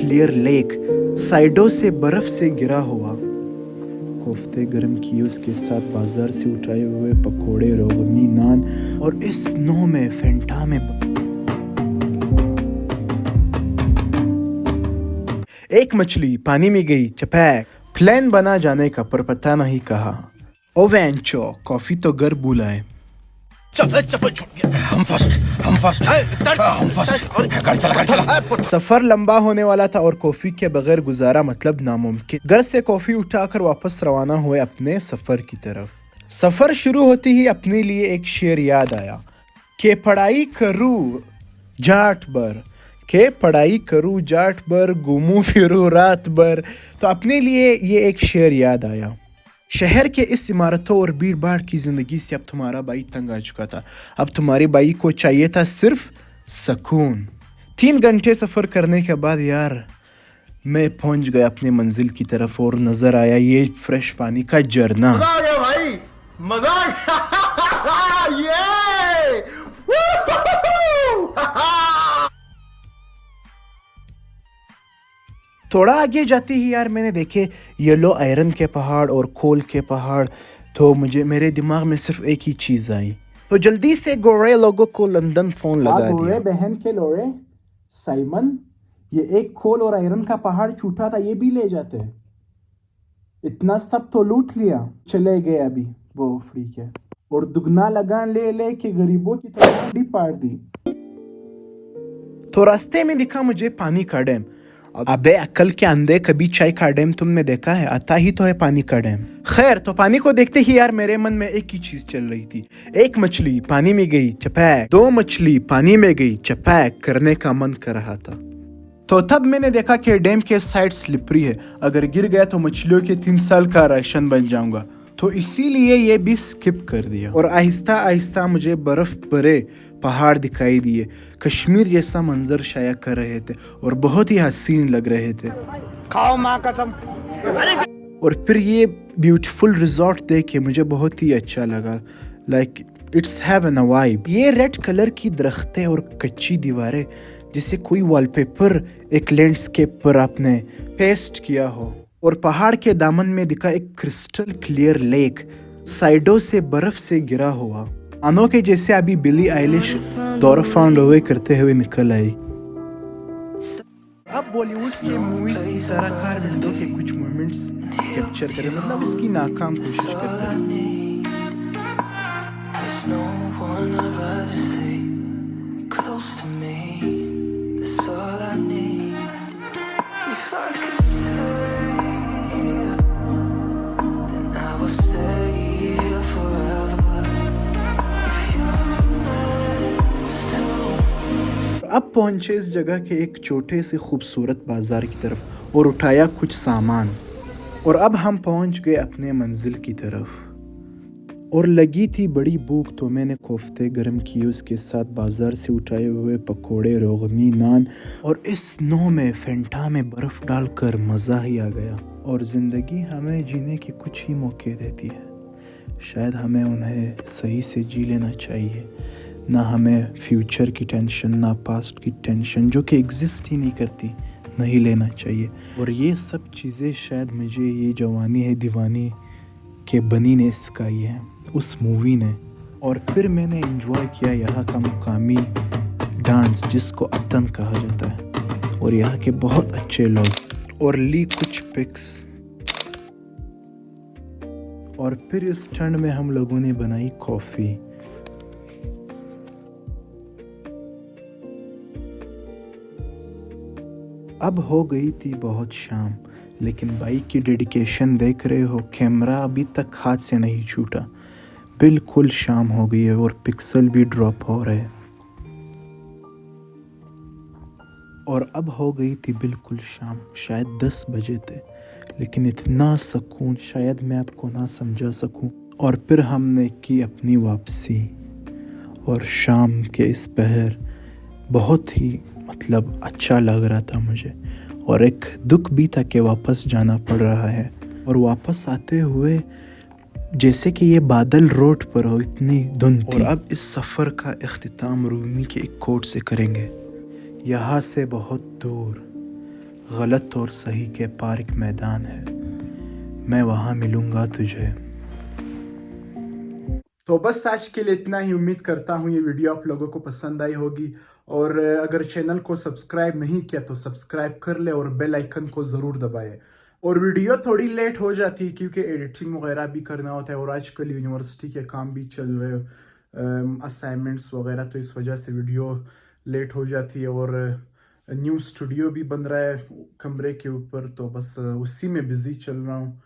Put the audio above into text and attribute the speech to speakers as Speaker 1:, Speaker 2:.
Speaker 1: Clear lake, साइडों से बर्फ से गिरा हुआ। कोफ्ते गर्म किए, उसके साथ बाजार से उठाए हुए पकोड़े, रोगनी, नान, और इस स्नो में फेंटा में एक मछली पानी में गई, चपैक। प्लान बना जाने का, पर पता नहीं कहा। ओ वेंचो, कॉफी तो घर बुलाए।
Speaker 2: चप्पल छूट गया। हम फर्स्ट। गाड़ी चला।
Speaker 1: सफर लंबा होने वाला था और कॉफी के बगैर गुजारा मतलब नामुमकिन। घर से कॉफी उठाकर वापस रवाना हुए अपने सफर की तरफ। सफर शुरू होते ही अपने लिए एक शेर याद आया कि पढ़ाई करूँ जाट भर, घूमूं फिरूं रात भर। तो अपने लिए ये एक शेर याद आया। शहर के इस इमारतों और भीड़ भाड़ की जिंदगी से अब तुम्हारा भाई तंग आ चुका था। अब तुम्हारे भाई को चाहिए था सिर्फ सुकून। 3 घंटे सफर करने के बाद यार मैं पहुंच गया अपने मंजिल की तरफ और नजर आया ये फ्रेश पानी का झरना।
Speaker 2: मजा आ गया भाई, मजा आ गया।
Speaker 1: थोड़ा आगे जाते ही यार मैंने देखे येलो आयरन के पहाड़ और कोल के पहाड़। तो मेरे दिमाग में सिर्फ एक ही चीज आई, तो जल्दी से गोरे लोगों को लंदन फोन लगा दिया। गोरे बहन के लोरे साइमन, ये एक कोल और आयरन का पहाड़ छूटा था, ये भी ले जाते। इतना सब तो लूट लिया, चले गए अभी वो फ्री के, और दुगना लगान ले के गरीबों की तो हड्डी पाड़ दी। तो रास्ते में दिखा मुझे पानी का डैम। अबे अकल के अंधे, कभी चाय का डैम तुमने देखा है? आता ही तो है पानी का डैम। खैर, तो पानी को देखते ही यार मेरे मन में एक ही चीज चल रही थी। एक मछली पानी में गई, चपैक। 2 मछली पानी में गई, चपैक करने का मन कर रहा था। तो तब मैंने देखा कि डैम के साइड स्लिपरी है, अगर गिर गया तो मछलियों के 3 साल का राशन बन जाऊंगा। तो इसीलिए ये भी स्किप कर दिया। और आहिस्ता आहिस्ता मुझे बर्फ भरे पहाड़ दिखाई दिए, कश्मीर जैसा मंजर शाया कर रहे थे और बहुत ही हसीन लग रहे थे।
Speaker 2: खाओ माँ कसम।
Speaker 1: और फिर ये ब्यूटीफुल रिजॉर्ट देख के मुझे बहुत ही अच्छा लगा। Like it's heaven a vibe. ये रेड कलर की दरख्तें और कच्ची दीवारें, जैसे कोई वॉलपेपर एक लैंडस्केप पर आपने पेस्ट किया हो। और पहाड़ के दामन में दिखा एक क्रिस्टल क्लियर लेक, साइडों से बर्फ से गिरा हुआ। आनो के जैसे अभी बिली आइलिश दौर फाउंड अवे करते हुए निकल आई। अब बॉलीवुड के मूवीज की तरह कार विंडो के कुछ मोमेंट्स कैप्चर करें, मतलब उसकी नाकाम कोशिश करते हैं। अब पहुंचे इस जगह के एक छोटे से खूबसूरत बाजार की तरफ और उठाया कुछ सामान, और अब हम पहुंच गए अपने मंजिल की तरफ। और लगी थी बड़ी भूख, तो मैंने कोफ्ते गर्म किए, उसके साथ बाजार से उठाए हुए पकोड़े, रोगनी, नान, और इस स्नो में फेंटा में बर्फ डालकर मज़ा ही आ गया। और ज़िंदगी हमें जीने के कुछ ही मौके देती है, शायद हमें उन्हें सही से जी लेना चाहिए। ना हमें फ्यूचर की टेंशन, ना पास्ट की टेंशन जो कि एग्जिस्ट ही नहीं करती, नहीं लेना चाहिए। और ये सब चीज़ें शायद मुझे ये जवानी है दीवानी के बनी ने सिखाई है, उस मूवी ने। और फिर मैंने एंजॉय किया यहाँ का मुकामी डांस जिसको अतन कहा जाता है, और यहाँ के बहुत अच्छे लोग, और ली कुछ पिक्स। और फिर इस ठंड में हम लोगों ने बनाई कॉफ़ी। अब हो गई थी बहुत शाम, लेकिन बाइक की डेडिकेशन देख रहे हो, कैमरा अभी तक हाथ से नहीं छूटा। बिल्कुल शाम हो गई है और पिक्सल भी ड्रॉप हो रहे हैं। और अब हो गई थी बिल्कुल शाम, शायद 10 बजे थे, लेकिन इतना सुकून शायद मैं आपको ना समझा सकूं। और फिर हमने की अपनी वापसी, और शाम के इस पहर बहुत ही मतलब अच्छा लग रहा था मुझे। और एक दुख भी था कि वापस जाना पड़ रहा है, और वापस आते हुए जैसे कि ये बादल रोड पर हो, इतनी धुंध थी। और अब इस सफ़र का इख्तिताम रूमी के एक कोट से करेंगे। यहाँ से बहुत दूर गलत और सही के पार एक मैदान है, मैं वहाँ मिलूँगा तुझे। तो बस आज के लिए इतना ही। उम्मीद करता हूँ ये वीडियो आप लोगों को पसंद आई होगी, और अगर चैनल को सब्सक्राइब नहीं किया तो सब्सक्राइब कर ले और बेल आइकन को ज़रूर दबाएं। और वीडियो थोड़ी लेट हो जाती है क्योंकि एडिटिंग वगैरह भी करना होता है, और आजकल यूनिवर्सिटी के काम भी चल रहे, असाइनमेंट्स वगैरह, तो इस वजह से वीडियो लेट हो जाती है। और न्यू स्टूडियो भी बन रहा है कमरे के ऊपर, तो बस उसी में बिज़ी चल रहा हूँ।